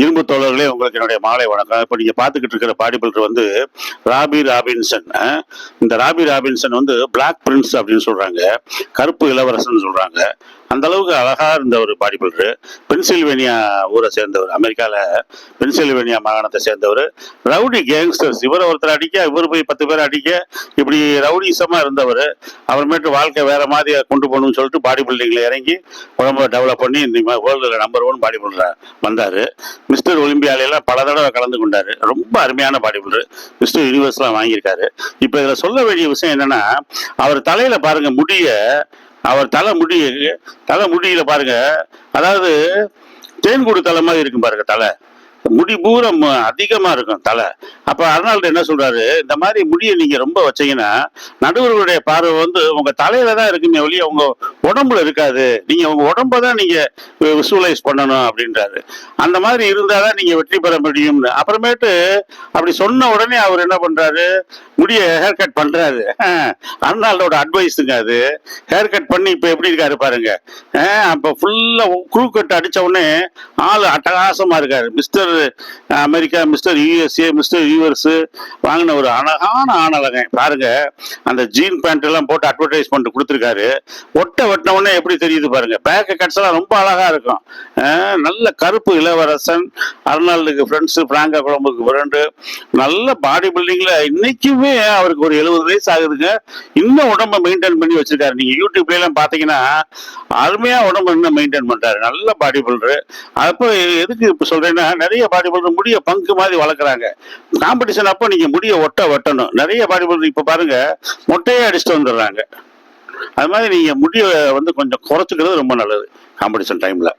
இரும்பு தோழர்களே, உங்களுக்கு என்னுடைய மாலை வணக்கம். இப்போ நீங்க பார்த்துக்கிட்டு இருக்கிற பாடி பில்டர் வந்து ராபி ராபின்சன். இந்த ராபி ராபின்சன் வந்து பிளாக் பிரின்ஸ் அப்படின்னு சொல்றாங்க, கருப்பு இளவரசன் சொல்றாங்க. அந்த அளவுக்கு அழகா இருந்த ஒரு பாடி பில்டர். பென்சில்வேனியா ஊரை சேர்ந்தவர், அமெரிக்கால பென்சில்வேனியா மாகாணத்தை சேர்ந்தவர். ரவுடி கேங்ஸ்டர்ஸ், இவரை ஒருத்தர் அடிக்க, இவர் போய் 10 பேர் அடிக்க, இப்படி ரவுடிசமா இருந்தவர். அப்புறமேட்டு வாழ்க்கை வேற மாதிரி கொண்டு போகணும்னு சொல்லிட்டு பாடி பில்டிங்ல இறங்கி உடம்ப டெவலப் பண்ணி இந்த வேர்ல்டுல நம்பர் 1 பாடி பில்டர் வந்தாரு. மிஸ்டர் ஒலிம்பியாலாம் பல தடவை கலந்து கொண்டாரு. ரொம்ப அருமையான பாடி பில்டர். மிஸ்டர் யூனிவர்ஸ்லாம் வாங்கியிருக்காரு. இப்ப இதுல சொல்ல வேண்டிய விஷயம் என்னன்னா, அவர் தலையில பாருங்க முடிய, அவர் தலைமுடியில பாருங்க, அதாவது தேன்கூடு தலை மாதிரி இருக்கும் பாருங்க தலை. முடி பூரம் அதிகமா இருக்கும் தலை. அப்ப அர்னால்டு என்ன சொல்றாரு, இந்த மாதிரி முடியை நீங்க ரொம்ப வச்சீங்கன்னா நடுவர்களுடைய பார்வை வந்து உங்க தலையில தான் இருக்குமே ஒழிய உங்க உடம்புல இருக்காது. நீங்க உங்க உடம்பதான் நீங்க விசுவலைஸ் பண்ணணும் அப்படின்றாரு. அந்த மாதிரி இருந்தாதான் நீங்க வெற்றி பெற முடியும்னு. அப்புறமேட்டு அப்படி சொன்ன உடனே அவர் என்ன பண்றாரு, முடிய ஹேர் கட் பண்றாரு. அர்னால்டோட அட்வைஸுங்க அது. ஹேர் கட் பண்ணி இப்ப எப்படி இருக்காரு பாருங்க. அப்ப ஃபுல்லா குழு கட்டு அடிச்ச உடனே ஆளு அட்டகாசமா இருக்காரு. Mister America, mister USA, mister US வாங்கின ஒரு அழகான ஆணழகன் பாருங்க. அந்த ஜீன் பேண்ட் எல்லாம் போட்டு அட்வர்டைஸ்மெண்ட் கொடுத்துருக்காரு. வெட்டின உடனே எப்படி தெரியுது பாருங்க. பேக் கட்ஸ் எல்லாம் ரொம்ப அழகா இருக்கும். நல்ல கருப்பு இளவரசன், அர்னால்டுக்கு ஃப்ரெண்ட்ஸ், பிராங்கா குழம்புக்கு ஃப்ரெண்டு. நல்ல பாடி பில்டிங்ல இன்னைக்குமே அவருக்கு ஒரு 70 வயசு ஆகுதுங்க. இன்னும் உடம்ப மெயின்டைன் பண்ணி வச்சிருக்காரு. நீங்க யூடியூப்ல எல்லாம் பாத்தீங்கன்னா அருமையா உடம்பு இன்னும் மெயின்டைன் பண்றாரு. நல்ல பாடி பில்டர். அப்போ எதுக்கு இப்ப சொல்றேன்னா, நிறைய பாடி பில்டர் முடிய பங்கு மாதிரி வளர்க்குறாங்க. காம்படிஷன் அப்போ நீங்க முடிய வெட்டணும். நிறைய பாடி பில்டர் இப்ப பாருங்க மொட்டையே அடிச்சுட்டு வந்துடுறாங்க. அது மாதிரி நீங்க முடிய வந்து கொஞ்சம் குறைச்சிக்கிறது ரொம்ப நல்லது காம்படிஷன் டைம்ல.